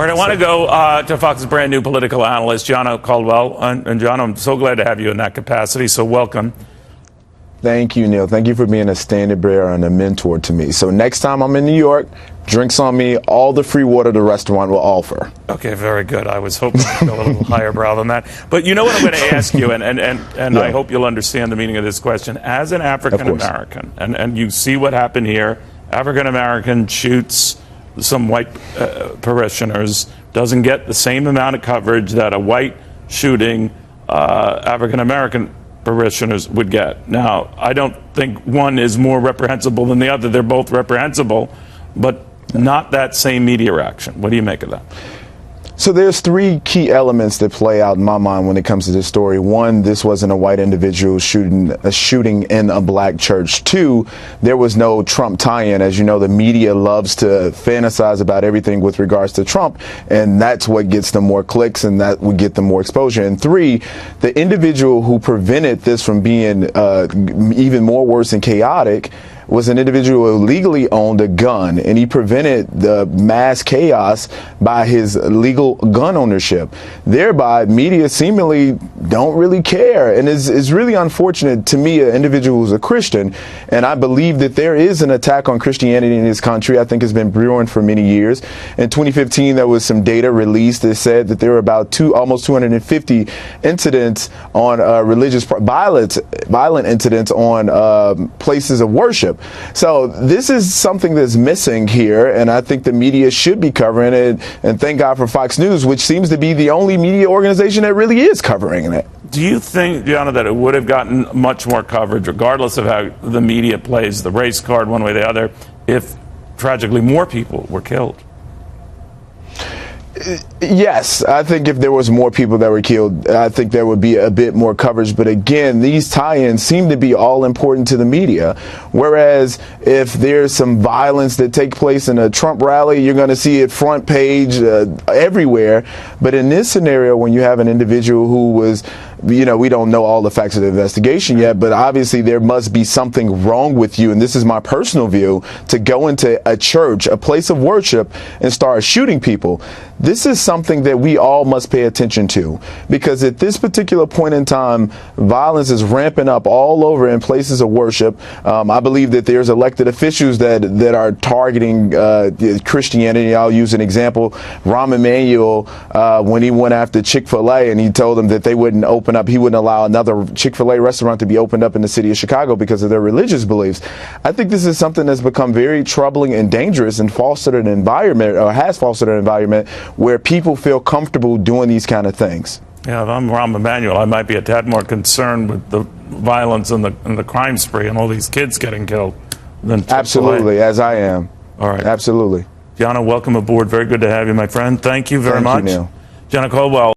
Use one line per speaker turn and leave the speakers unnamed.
All right, I want to go to Fox's brand new political analyst, Gianna Caldwell. And Gianna, I'm so glad to have you in that capacity, so welcome.
Thank you, Neil. Thank you for being a standard bearer and a mentor to me. So next time I'm in New York, drinks on me, all the free water the restaurant will offer.
Okay, very good. I was hoping to go a little higher brow than that. But you know what I'm going to ask you, and
Yeah.
I hope you'll understand the meaning of this question. As an African-American, and you see what happened here, African-American shoots some white parishioners, doesn't get the same amount of coverage that a white shooting African-American parishioners would get. Now, I don't think one is more reprehensible than the other. They're both reprehensible, but not that same media reaction. What do you make of that?
So there's three key elements that play out in my mind when it comes to this story. One, this wasn't a white individual shooting in a black church. Two, there was no Trump tie-in. As you know, the media loves to fantasize about everything with regards to Trump, and that's what gets them more clicks, and that would get them more exposure. And three, the individual who prevented this from being even more worse and chaotic was an individual who legally owned a gun, and he prevented the mass chaos by his legal gun ownership. Thereby, media seemingly don't really care, and it's really unfortunate to me, an individual who's a Christian, and I believe that there is an attack on Christianity in this country. I think it's been brewing for many years. In 2015, there was some data released that said that there were about almost 250 incidents on violent incidents on places of worship. So this is something that's missing here, and I think the media should be covering it, and thank God for Fox News, which seems to be the only media organization that really is covering it.
Do you think, Gianna, that it would have gotten much more coverage, regardless of how the media plays the race card one way or the other, if tragically more people were killed?
Yes, I think if there was more people that were killed, I think there would be a bit more coverage. But again, these tie-ins seem to be all important to the media. Whereas if there's some violence that take place in a Trump rally, you're going to see it front page everywhere. But in this scenario, when you have an individual who was, we don't know all the facts of the investigation yet, but obviously there must be something wrong with you. And this is my personal view, to go into a church, a place of worship, and start shooting people. This is something that we all must pay attention to, because at this particular point in time, violence is ramping up all over in places of worship. I believe that there's elected officials that are targeting Christianity. I'll use an example. Rahm Emanuel, when he went after Chick-fil-A and he told them that they wouldn't open up, he wouldn't allow another Chick-fil-A restaurant to be opened up in the city of Chicago because of their religious beliefs. I think this is something that's become very troubling and dangerous, and fostered an environment, or has fostered an environment, where people feel comfortable doing these kind of things.
Yeah, if I'm Rahm Emanuel, I might be a tad more concerned with the violence and the crime spree and all these kids getting killed than Chick-fil-A.
Absolutely, as I am.
All right.
Absolutely.
Gianna, welcome aboard. Very good to have you, my friend. Thank you very much.
Thank you, Neil.
Gianna Caldwell.